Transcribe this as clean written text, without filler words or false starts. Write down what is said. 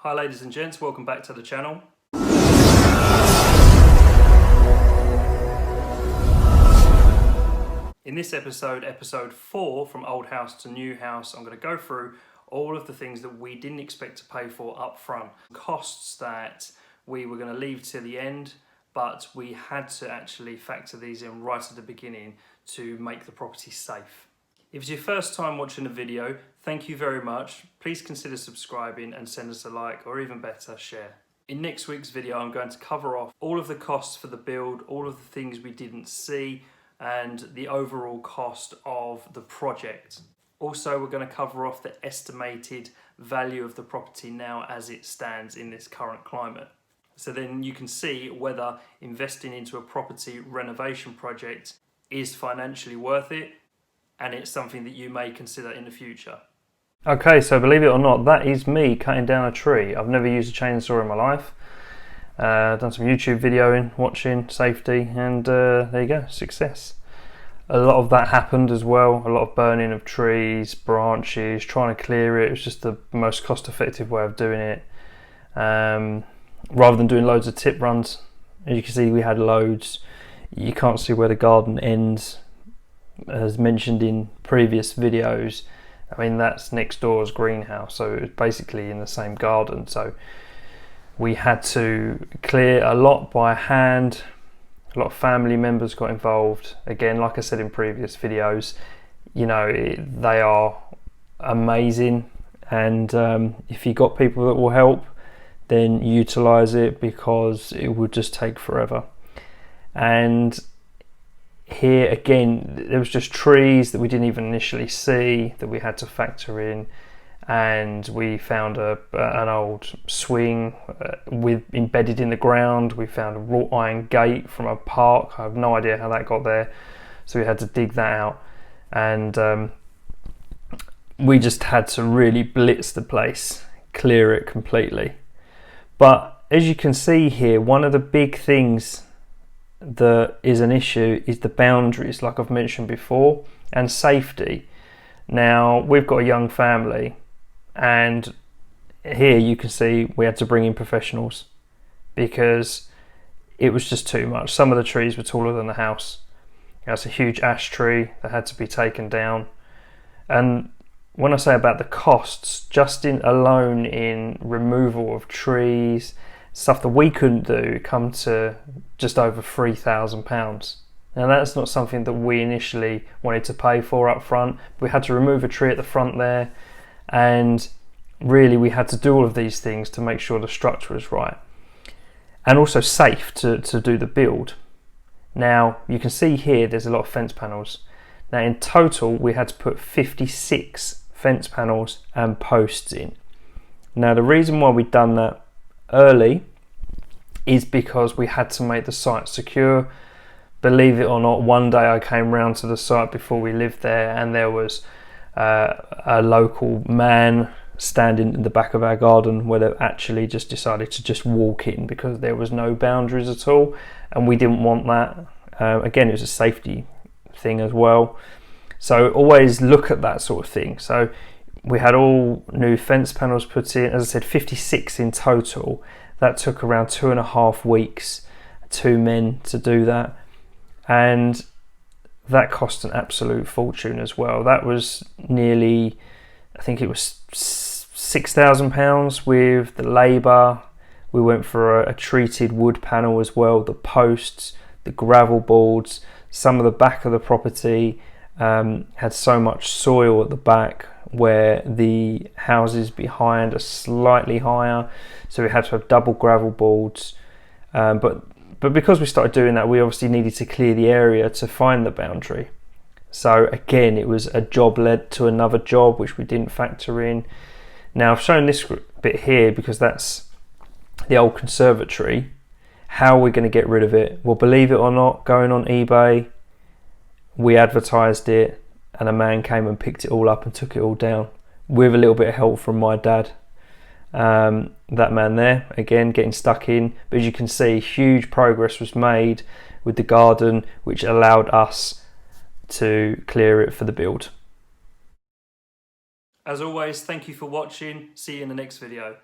Hi ladies and gents, welcome back to the channel. In this episode, episode 4 from old house to new house, I'm going to go through all of the things that we didn't expect to pay for up front. Costs that we were going to leave till the end, but we had to actually factor these in right at the beginning to make the property safe. If it's your first time watching a video, thank you very much. Please consider subscribing and send us a like, or even better, share. In next week's video, I'm going to cover off all of the costs for the build, all of the things we didn't see, and the overall cost of the project. Also, we're going to cover off the estimated value of the property now as it stands in this current climate. So then you can see whether investing into a property renovation project is financially worth it, and it's something that you may consider in the future. Okay, so believe it or not, that is me cutting down a tree. I've never used a chainsaw in my life. Done some YouTube videoing, watching, safety, and there you go, success. A lot of that happened as well, a lot of burning of trees, branches, trying to clear it. It was just the most cost-effective way of doing it. Rather than doing loads of tip runs, as you can see, we had loads. You can't see where the garden ends. As mentioned in previous videos, I mean, that's next door's greenhouse, so it was basically in the same garden. So we had to clear a lot by hand. A lot of family members got involved. Again, like I said in previous videos, you know, they are amazing, and if you got people that will help, then utilize it, because it would just take forever. And here again, there was just trees that we didn't even initially see that we had to factor in, and we found an old swing with embedded in the ground. We found a wrought iron gate from a park. I have no idea how that got there, so we had to dig that out, and we just had to really blitz the place, clear it completely. But as you can see here, one of the big things that is an issue is the boundaries, like I've mentioned before, and safety. Now, we've got a young family, and here you can see we had to bring in professionals because it was just too much. Some of the trees were taller than the house. That's a huge ash tree that had to be taken down. And when I say about the costs, just alone in removal of trees, stuff that we couldn't do, come to just over £3,000. Now, that's not something that we initially wanted to pay for up front. We had to remove a tree at the front there, and really we had to do all of these things to make sure the structure was right and also safe to do the build. Now, you can see here there's a lot of fence panels. Now, in total we had to put 56 fence panels and posts in. Now, the reason why we'd done that early is because we had to make the site secure. Believe it or not, one day I came round to the site before we lived there, and there was a local man standing in the back of our garden where they actually just decided to just walk in because there was no boundaries at all, and we didn't want that. Again, it was a safety thing as well, so always look at that sort of thing. So we had all new fence panels put in, as I said, 56 in total. That took around 2.5 weeks, 2 men to do that, and that cost an absolute fortune as well. That was nearly, I think it was £6,000 with the labour. We went for a treated wood panel as well, the posts, the gravel boards. Some of the back of the property had so much soil at the back where the houses behind are slightly higher, so we had to have double gravel boards. But because we started doing that, we obviously needed to clear the area to find the boundary. So again, it was a job led to another job, which we didn't factor in. Now, I've shown this bit here because that's the old conservatory. How are we going to get rid of it? Well, believe it or not, going on eBay, we advertised it, and a man came and picked it all up and took it all down with a little bit of help from my dad. That man there, again, getting stuck in, but as you can see, huge progress was made with the garden, which allowed us to clear it for the build. As always, thank you for watching. See you in the next video.